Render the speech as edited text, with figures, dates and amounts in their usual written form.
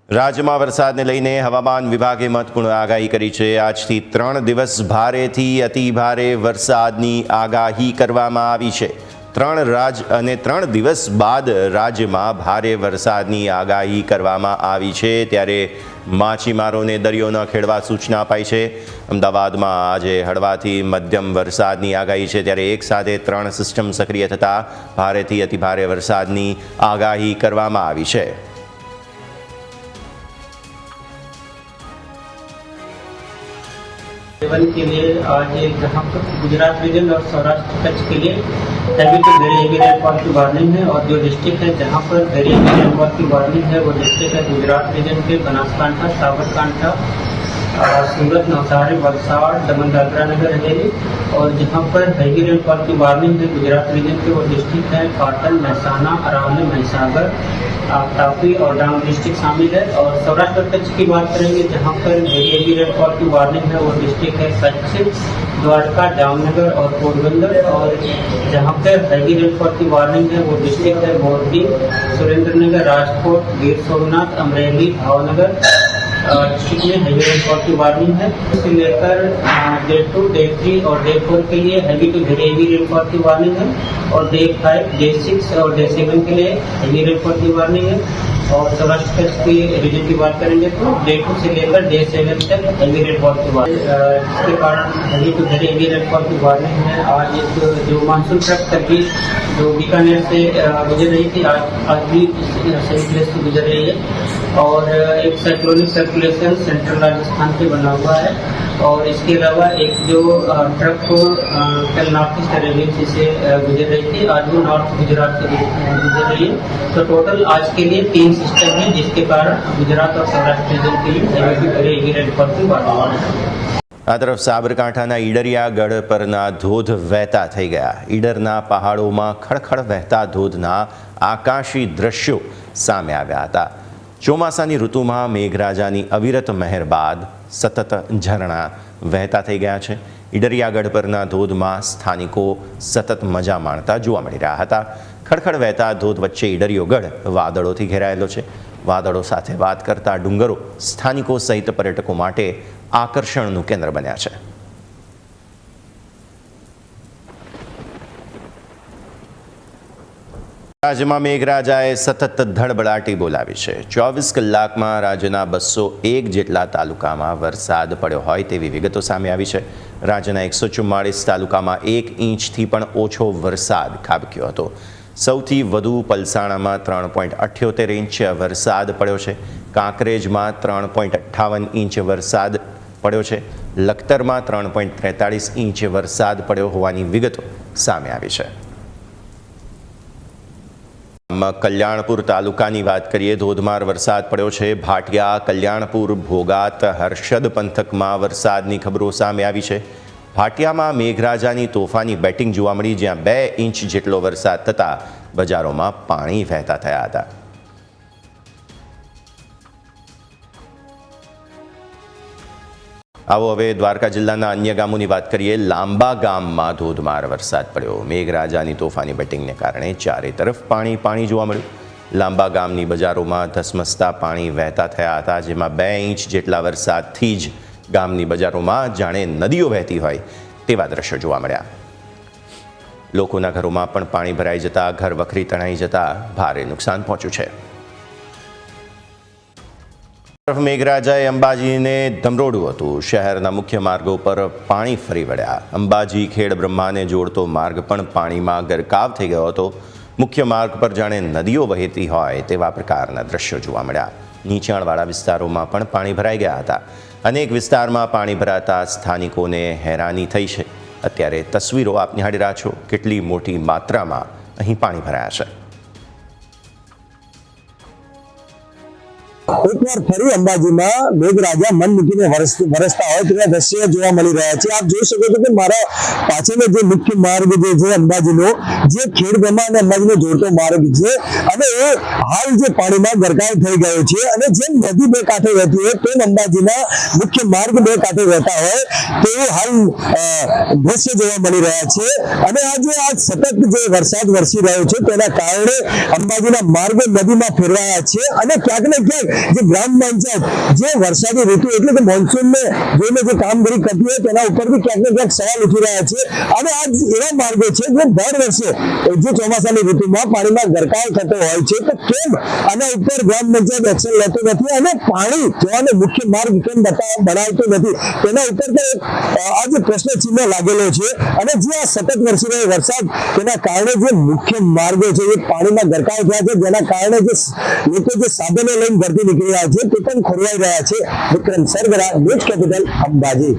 રાજ્યમાં વરસાદને લઈને હવામાન વિભાગે મહત્વપૂર્ણ આગાહી કરી છે। આજથી 3 દિવસ ભારેથી અતિ ભારે વરસાદની આગાહી કરવામાં આવી છે। 3 દિવસ બાદ રાજ્યમાં ભારે વરસાદની આગાહી કરવામાં આવી છે, ત્યારે માછીમારોને દરિયો ન ખેડવા સૂચના અપાઈ છે। અમદાવાદમાં આજે હળવાથી મધ્યમ વરસાદની આગાહી છે, ત્યારે એક સાથે 3 સિસ્ટમ સક્રિય થતાં ભારેથી અતિ ભારે વરસાદની આગાહી કરવામાં આવી છે। के लिए आज जहाँ पर गुजरात रीजन और सौराष्ट्र कच्छ के लिए heavy to very heavy rainfall की वार्निंग है। और जो डिस्ट्रिक्ट है जहाँ पर वेरी हेवी रेनफॉल की वार्निंग है वो डिस्ट्रिक्ट है गुजरात रीजन के बनासकांठा, साबरकांठा, सूरत, नवसारी, वलसाड़, दमन, दादरा नगर हवेली। और जहाँ पर हैवी रेनफॉल की वार्निंग है गुजरात रीजन के वो डिस्ट्रिक्ट है पाटन, महसाना, अरावली, महिसागर, तापी और डांग डिस्ट्रिक्ट शामिल है। और सौराष्ट्र कच्छ की बात करेंगे जहाँ पर वेरी हेवी रेनफॉल की वार्निंग है वो डिस्ट्रिक्ट है कच्छ, द्वारका, जामनगर और पोरबंदर। और जहाँ पर हैवी रेनफॉल की वार्निंग है वो डिस्ट्रिक्ट है मोरबी, सुरेंद्रनगर, राजकोट, गिर सोमनाथ, अमरेली, भावनगर डिस्ट्रिक्ट में हैवी रेनफॉल की वार्निंग है। इसे लेकर डे 2, डे 3 और डे 4 के लिए heavy to very heavy rainfall की वार्निंग है। और डे 5, डे 6 और डे 7 के लिए हैवी रेनफॉल की वार्निंग है। और सौराष्ट्र कच्छ की रीजन की बात करेंगे तो डे 2 से लेकर डे 7 तक हैवी रेनफॉल की वार्निंग, जिसके कारण heavy to very heavy rainfall की वार्निंग है। आज एक जो मानसून ट्रक तभी जो बीकानेर से गुजर रही थी आज भी सही प्लेस से गुजर रही है। और एक साइक्लोनिक सर्कुलेशन सेंट्रल राजस्थान पे बना हुआ है। और इसके अलावा एक जो ट्रक कल नॉर्थ ईस्ट अरेबियन सी से गुजर रही थी, आज वो नॉर्थ गुजरात से गुजर रही है। तो टोटल आज के लिए 3 सिस्टम है, जिसके कारण गुजरात और सौराष्ट्र रीजन के लिए हेवी रेनफॉल की वार्निंग है। આ તરફ સાબરકાંઠાના ઈડરિયાગઢ પરના ધોધ વહેતા થઈ ગયા। ઈડરના પહાડોમાં ખળખળ વહેતા ધોધના આકાશી દ્રશ્યો સામે આવ્યા હતા। ચોમાસાની ઋતુમાં મેઘરાજાની અવિરત મહેર બાદ સતત ઝરણા વહેતા થઈ ગયા છે। ઈડરિયાગઢ પરના ધોધમાં સ્થાનિકો સતત મજા માણતા જોવા મળી રહ્યા હતા। ખળખળ વહેતા ધોધ વચ્ચે ઈડરિયોગઢ વાદળોથી ઘેરાયેલો છે। વાદળો સાથે વાત કરતા ડુંગરો સ્થાનિકો સહિત પર્યટકો માટે આકર્ષણનું કેન્દ્ર બન્યા છે। રાજ્યમાં મેઘરાજાએ સતત ધડબડાટી બોલાવી છે। 24 કલાકમાં રાજ્યના 201 જેટલા તાલુકામાં વરસાદ પડ્યો હોય તેવી વિગતો સામે આવી છે। રાજ્યના 144 તાલુકામાં 1 ઇંચથી પણ ઓછો વરસાદ ખાબક્યો હતો। સૌથી વધુ પલસાણામાં 3.78 ઇંચ વરસાદ પડ્યો છે। કાંકરેજમાં 3.58 ઇંચ વરસાદ પડ્યો છે। લખતરમાં 3.43 ઇંચ વરસાદ પડ્યો હોવાની વિગતો સામે આવી છે। કલ્યાણપુર તાલુકાની વાત કરીએ, ધોધમાર વરસાદ પડ્યો છે। ભાટિયા, કલ્યાણપુર, ભોગાત, હર્ષદ પંથકમાં વરસાદની ખબરો સામે આવી છે। ભાટિયામાં મેઘરાજાની તોફાની બેટિંગ જોવા મળી, જ્યાં 2 ઇંચ જેટલો વરસાદ થતાં બજારોમાં પાણી વહેતા થયા હતા। આવો હવે દ્વારકા જિલ્લાના અન્ય ગામોની વાત કરીએ। લાંબા ગામમાં ધોધમાર વરસાદ પડ્યો। મેઘરાજાની તોફાની બેટિંગને કારણે ચારે તરફ પાણી પાણી જોવા મળ્યું। લાંબા ગામની બજારોમાં ધસમસતા પાણી વહેતા થયા હતા, જેમાં 2 ઇંચ જેટલા વરસાદથી જ ગામની બજારોમાં જાણે નદીઓ વહેતી હોય તેવા દ્રશ્યો જોવા મળ્યા। લોકોના ઘરોમાં પણ પાણી ભરાઈ જતા ઘર વખરી તણાઈ જતા ભારે નુકસાન પહોંચ્યું છે। મેઘરાજાએ અંબાજીને ધમરોડ્યું હતું। શહેરના મુખ્ય માર્ગો પર પાણી ફરી વળ્યા। અંબાજી ખેડ બ્રહ્માને જોડતો માર્ગ પણ પાણીમાં ગરકાવ થઈ ગયો હતો। મુખ્ય માર્ગ પર જાણે નદીઓ વહેતી હોય તેવા પ્રકારના દ્રશ્યો જોવા મળ્યા। નીચાણવાળા વિસ્તારોમાં પણ પાણી ભરાઈ ગયા હતા। અનેક વિસ્તારમાં પાણી ભરાતા સ્થાનિકોને હેરાની થઈ છે। અત્યારે તસવીરો આપ નિહાળી રહ્યા છો, કેટલી મોટી માત્રામાં અહીં પાણી ભરાયા છે। એકવાર ફરી અંબાજીમાં મેઘરાજા મન મૂકીને વરસતા હોય તેવા દ્રશ્યો જોવા મળી રહ્યા છે। આપ જોઈ શકો છો કે મારા પાછળનો જે મુખ્ય માર્ગ જે છે અંબાજીનો, જે ખેડ બ્રહ્મા અને અંબાજીને જોડતો માર્ગ છે, અને એ હાલ જે પાણીમાં ગરકાવ થઈ ગયો છે। અને જેમ નદી બે કાંઠે વહેતી હોય તેમ અંબાજીના મુખ્ય માર્ગ બે કાંઠે વહેતા હોય તેવું હાલ દ્રશ્ય જોવા મળી રહ્યા છે। અને આ સતત જે વરસાદ વરસી રહ્યો છે તેના કારણે અંબાજીના માર્ગો નદીમાં ફેરવાયા છે। અને ક્યાંક ને ક્યાંક જે ગ્રામ પંચાયત જે વરસાદી ઋતુ એટલે કે મોન્સૂનને જોઈને જે કામગીરી કરતી હોય તેના ઉપર બી ક્યાંક ને ક્યાંક સવાલ ઉઠી રહ્યા છે અને આ એવા માર્ગો છે જે દર વર્ષે જે ચોમાસાની ઋતુમાં પાણીમાં ગરકાવ થતો હોય છે તો કેમ આના ઉપર ગ્રામ પંચાયત એક્શન લેતો નથી અને પાણી જવાનો મુખ્ય માર્ગ કેમ બનાવતો નથી તેના ઉપર તો આ જે પ્રશ્ન ચિહ્ન લાગેલો છે અને જે આ સતત વરસી રહ્યો વરસાદ તેના કારણે જે મુખ્ય માર્ગો છે એ પાણીમાં ગરકાવ થયા છે જેના કારણે જે લોકો જે સાધનો લઈને ઘરથી નીકળી રહ્યા છે તે પણ ખોરવાઈ રહ્યા છે. વિક્રમ સરગરા, ન્યૂઝ કેપિટલ, અંબાજી.